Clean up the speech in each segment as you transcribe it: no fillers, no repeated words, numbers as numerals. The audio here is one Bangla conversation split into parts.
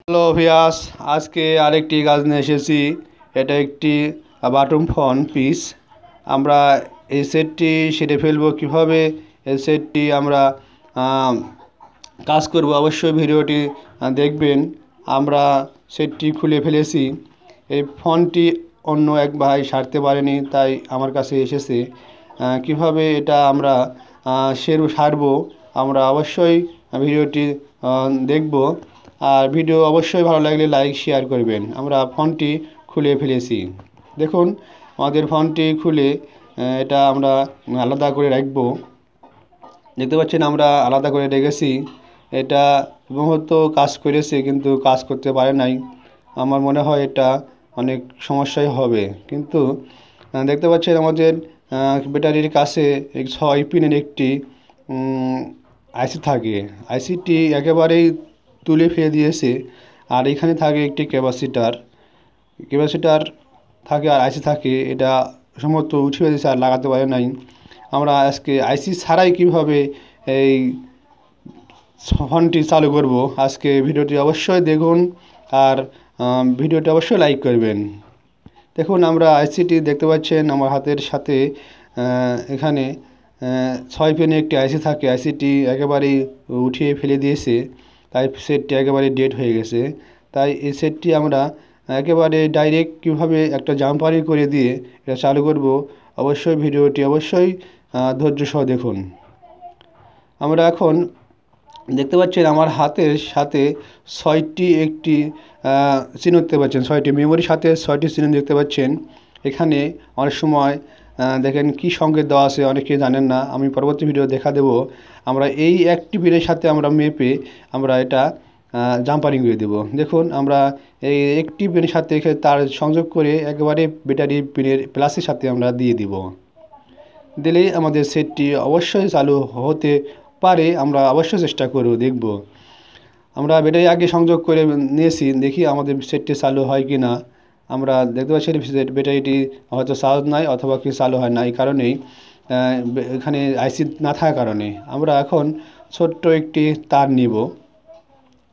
হ্যালো ভিয়াস, আজকে আরেকটি কাজ নিয়ে এসেছি। এটা একটি বাটন ফোন পিস। আমরা এই সেটটি সেরে ফেলবো কিভাবে। এই সেটটি আমরা কাজ করব, অবশ্যই ভিডিওটি দেখবেন। আমরা সেটটি খুলে ফেলেছি। এই ফোনটি অন্য এক ভাই সারতে পারেনি, তাই আমার কাছে এসেছে। কিভাবে এটা আমরা সারবো, আমরা অবশ্যই ভিডিওটি দেখব। আর ভিডিও অবশ্যই ভালো লাগলে লাইক শেয়ার করবেন। আমরা ফোনটি খুলে ফেলেছি। দেখুন, আমাদের ফোনটি খুলে এটা আমরা আলাদা করে রাখবো। দেখতে পাচ্ছেন আমরা আলাদা করে রেখেছি। এটা বহুত কাজ করেছে কিন্তু কাজ করতে পারে নাই। আমার মনে হয় এটা অনেক সমস্যাই হবে। কিন্তু দেখতে পাচ্ছেন আমাদের ব্যাটারির কাছে 6 পিনের একটি আইসি থাকে। আইসিটি একেবারেই তুলে ফেলে দিয়েছে। আর এখানে থাকে একটি ক্যাপাসিটার থাকে আর আইসি থাকে। এটা সম্ভবত উঠে দিয়েছে আর লাগাতে পারে নাই। আমরা আজকে আইসি ছাড়াই কীভাবে এই ফোনটি চালু করব, আজকে ভিডিওটি অবশ্যই দেখুন। আর ভিডিওটি অবশ্যই লাইক করবেন। দেখুন, আমরা আইসিটি দেখতে পাচ্ছেন আমার হাতের সাথে। এখানে 6 পিনের একটি আইসি থাকে। আইসিটি একেবারেই উঠিয়ে ফেলে দিয়েছে, তাই সেটটি একেবারে ডেড হয়ে গেছে। তাই এই সেটটি আমরা একেবারে ডাইরেক্ট কীভাবে একটা জাম্পারিং করে দিয়ে এটা চালু করব, অবশ্যই ভিডিওটি অবশ্যই ধৈর্য সহ দেখুন। আমরা এখন দেখতে পাচ্ছেন আমার হাতের সাথে 6টি একটি চিহ্ন দেখতে পাচ্ছেন। 6টি মেমোরির সাথে 6টি চিহ্ন দেখতে পাচ্ছেন। এখানে অনেক সময় দেখেন কি সংকেত দেওয়া আছে, অনেকে জানেন না। আমি পরবর্তী ভিডিও দেখা দেব। আমরা এই একটি পিনের সাথে আমরা মেপে আমরা এটা জাম্পারিং করে দেব। দেখুন, আমরা এই একটি পিনের সাথে তার সংযোগ করে একেবারে ব্যাটারি পিনের প্লাসের সাথে আমরা দিয়ে দিব। দিলেই আমাদের সেটটি অবশ্যই চালু হতে পারে। আমরা অবশ্যই চেষ্টা করব, দেখব। আমরা ব্যাটারি আগে সংযোগ করে নিয়েছি, দেখি আমাদের সেটটি চালু হয় কি না। আমরা দেখতে পাচ্ছি ব্যাটারিটি হয়তো চার্জ নাই অথবা কি চালু হয় না। এই কারণেই এখানে আইসি না থাকার কারণে আমরা এখন ছোট্ট একটি তার নিব।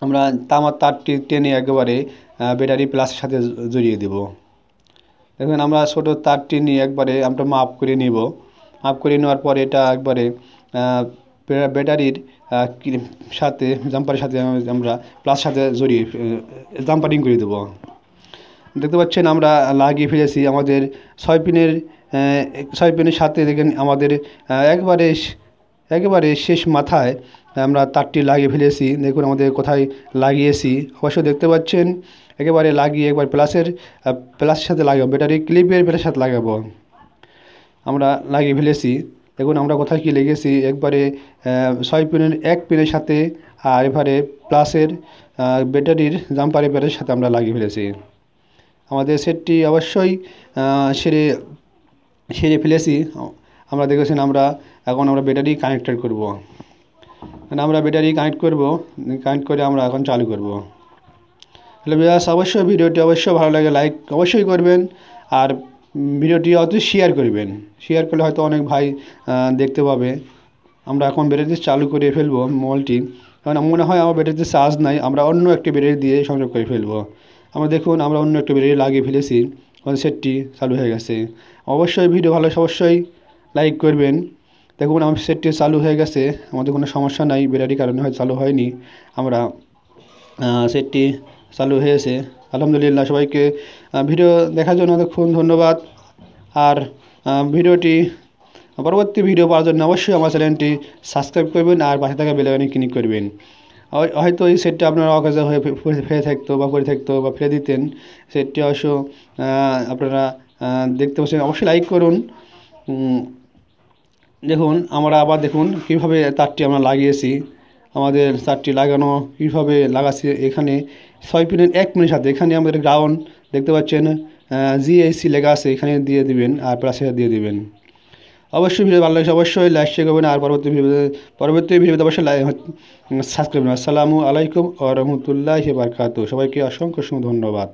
আমরা তামার তারটি টেনে একেবারে ব্যাটারি প্লাসের সাথে জড়িয়ে দেব। দেখুন, আমরা ছোট তারটি নিয়ে একবারে আমরা মাপ করে নিব। মাপ করে নেওয়ার পরে এটা একবারে ব্যাটারির সাথে জাম্পারের সাথে আমরা প্লাস সাথে জড়িয়ে জাম্পারিং করে দেবো। দেখতে পাচ্ছেন আমরা লাগিয়ে ফেলেছি আমাদের 6 পিনের সাথে। দেখেন আমাদের একেবারে শেষ মাথায় আমরা তারটি লাগিয়ে ফেলেছি। দেখুন আমাদের কোথায় লাগিয়েছি, অবশ্যই দেখতে পাচ্ছেন। একেবারে লাগিয়ে একবার প্লাসের সাথে লাগাবো, ব্যাটারি ক্লিপের প্লাসের সাথে লাগাবো। আমরা লাগিয়ে ফেলেছি। দেখুন আমরা কোথায় কী লেগেছি, একবারে 6 পিনের 1 পিনের সাথে আর এবারে প্লাসের ব্যাটারির জাম্পারের প্যাডের সাথে আমরা লাগিয়ে ফেলেছি। আমাদের সেটটি অবশ্যই সেরে ফেলেছি। আমরা দেখেছেন আমরা এখন ব্যাটারি কানেক্টেড করব। আমরা ব্যাটারি কানেক্ট করে আমরা এখন চালু করব। হ্যালো ভিউয়ার্স, অবশ্যই ভিডিওটি অবশ্যই ভালো লাগে লাইক অবশ্যই করবেন। আর ভিডিওটি শেয়ার করবেন। শেয়ার করলে হয়তো অনেক ভাই দেখতে পাবে। আমরা এখন ব্যাটারি চালু করে ফেলবো মোবাইলটি, কারণ মনে হয় আমার ব্যাটারিতে চার্জ নাই। আমরা অন্য একটি ব্যাটারি দিয়ে সংযোগ করে ফেলবো। আমরা দেখুন আমরা অন্য একটি ব্যাটারি লাগিয়ে ফেলেছি, আমাদের সেটটি চালু হয়ে গেছে। অবশ্যই ভিডিও ভালো অবশ্যই লাইক করবেন। দেখুন আমার সেটটি চালু হয়ে গেছে, আমাদের কোনো সমস্যা নাই। ব্যাটারির কারণে হয়তো চালু হয়নি। আমরা সেটটি চালু হয়েছে, আলহামদুলিল্লাহ। সবাইকে ভিডিও দেখার জন্য খুব ধন্যবাদ। আর ভিডিওটি পরবর্তী ভিডিও পাওয়ার জন্য অবশ্যই আমার চ্যানেলটি সাবস্ক্রাইব করবেন আর পাশে থাকা বেল আইকনে ক্লিক করবেন। হয়তো এই সেটটা আপনার অকাজে হয়ে ফেলে থাকতো বা পড়ে থাকতো বা ফেলে দিতেন। সেটটি অবশ্য আপনারা দেখতে পাচ্ছেন, অবশ্যই লাইক করুন। দেখুন আমরা আবার দেখুন কীভাবে তারটি আমরা লাগিয়েছি। আমাদের তারটি লাগানো কীভাবে লাগাচ্ছি, এখানে 6 পিনের 1 পিনের সাথে এখানে আমাদের গ্রাউন্ড দেখতে পাচ্ছেন জিএসি লেখা আছে, এখানে দিয়ে দিবেন আর প্লাসে দিয়ে দিবেন। অবশ্যই ভিডিও ভালো লাগছে অবশ্যই লাইক শেয়ার করবেন আর পরবর্তী ভিডিওতে অবশ্যই সাবস্ক্রাইব করবেন। আসসালামু আলাইকুম ওয়া রাহমাতুল্লাহি ওয়া বারাকাতুহু। সবাইকে অসংখ্য ধন্যবাদ।